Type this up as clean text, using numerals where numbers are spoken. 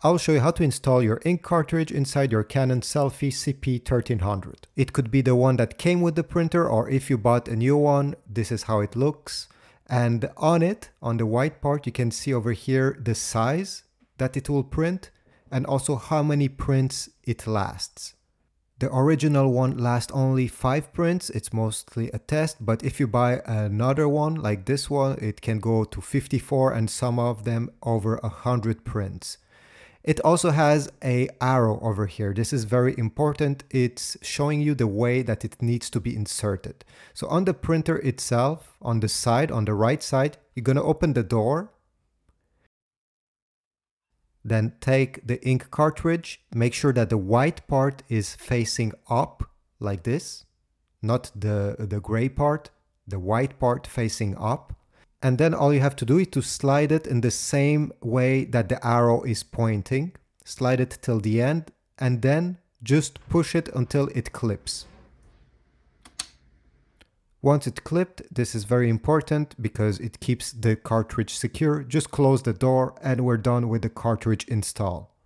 I'll show you how to install your ink cartridge inside your Canon Selphy CP1300. It could be the one that came with the printer, or if you bought a new one, this is how it looks. And on it, on the white part, you can see over here the size that it will print and also how many prints it lasts. The original one lasts only 5 prints, it's mostly a test, but if you buy another one like this one, it can go to 54 and some of them over 100 prints. It also has an arrow over here. This is very important. It's showing you the way that it needs to be inserted. So on the printer itself, on the side, on the right side, you're going to open the door. Then take the ink cartridge. Make sure that the white part is facing up like this, not the gray part, the white part facing up. And then all you have to do is to slide it in the same way that the arrow is pointing. Slide it till the end and then just push it until it clips. Once it's clipped, this is very important because it keeps the cartridge secure. Just close the door and we're done with the cartridge install.